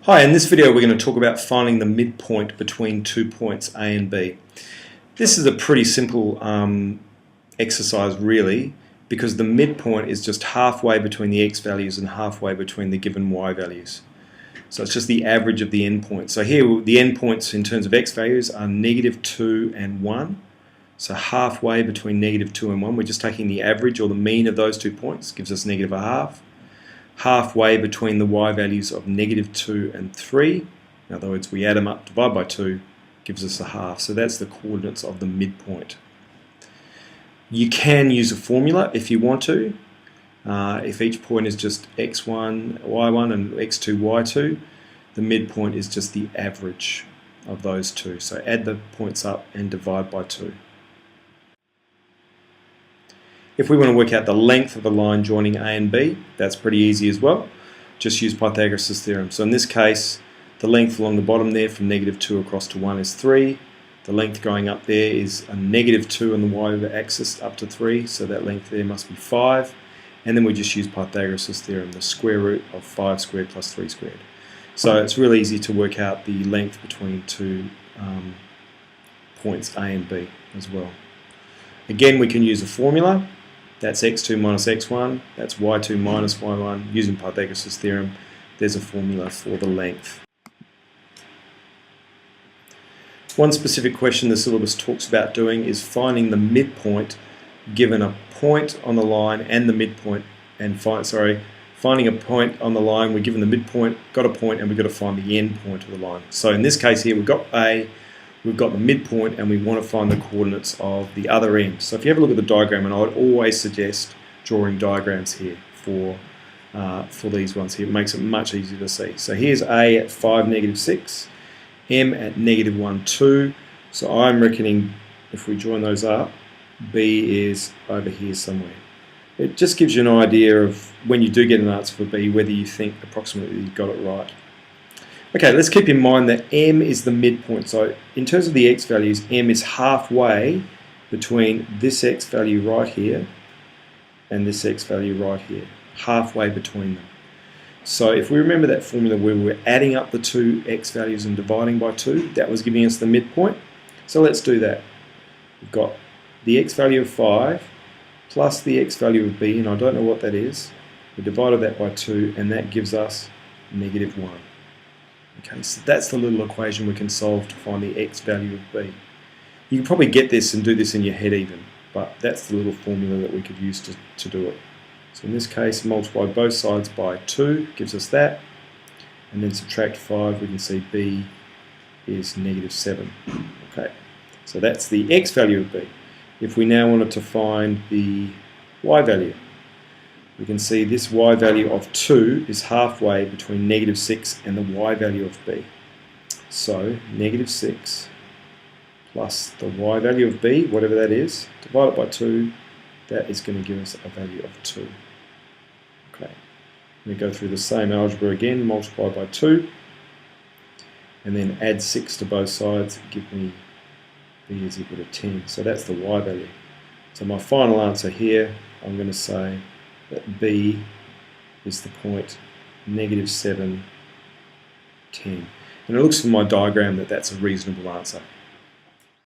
Hi, in this video we're going to talk about finding the midpoint between 2 points A and B. This is a pretty simple exercise really, because the midpoint is just halfway between the x values and halfway between the given y values. So it's just the average of the endpoints. So here the endpoints in terms of x values are -2 and 1. So halfway between -2 and 1, we're just taking the average or the mean of those 2 points, gives us -1/2. Halfway between the y values of -2 and 3. In other words, we add them up, divide by 2, gives us 1/2. So that's the coordinates of the midpoint. You can use a formula if you want to. If each point is just x1, y1 and x2, y2, the midpoint is just the average of those two. So add the points up and divide by 2. If we want to work out the length of a line joining A and B, that's pretty easy as well. Just use Pythagoras' theorem. So in this case, the length along the bottom there from -2 across to 1 is 3. The length going up there is a -2 on the y-axis up to 3, so that length there must be 5. And then we just use Pythagoras' theorem, the square root of 5 squared plus 3 squared. So it's really easy to work out the length between two points A and B as well. Again, we can use a formula. That's x2 minus x1, that's y2 minus y1. Using Pythagoras' theorem, there's a formula for the length. One specific question the syllabus talks about doing is finding the midpoint given a point on the line and the midpoint, and finding a point on the line, we're given the midpoint, got a point, and we've got to find the end point of the line. So in this case here, we've got A, we've got the midpoint, and we want to find the coordinates of the other end. So if you have a look at the diagram, and I would always suggest drawing diagrams here for these ones here. It makes it much easier to see. So here's A at 5, -6, M at -1, 2. So I'm reckoning if we join those up, B is over here somewhere. It just gives you an idea of when you do get an answer for B, whether you think approximately you've got it right. Okay, let's keep in mind that M is the midpoint. So in terms of the x values, M is halfway between this x value right here and this x value right here. Halfway between them. So if we remember that formula where we're adding up the two x values and dividing by 2, that was giving us the midpoint. So let's do that. We've got the x value of 5 plus the x value of b, and I don't know what that is. We divided that by 2, and that gives us -1. Okay, so that's the little equation we can solve to find the x value of b. You can probably get this and do this in your head even, but that's the little formula that we could use to do it. So in this case, multiply both sides by 2, gives us that, and then subtract 5, we can see b is -7. Okay, so that's the x value of b. If we now wanted to find the y value, we can see this y value of 2 is halfway between -6 and the y value of b. So -6 plus the y value of b, whatever that is, divided by 2, that is going to give us a value of 2. Okay, we go through the same algebra again, multiply by 2, and then add 6 to both sides, give me b is equal to 10. So that's the y value. So my final answer here, I'm going to say that B is the point -7, 10. And it looks from my diagram that that's a reasonable answer.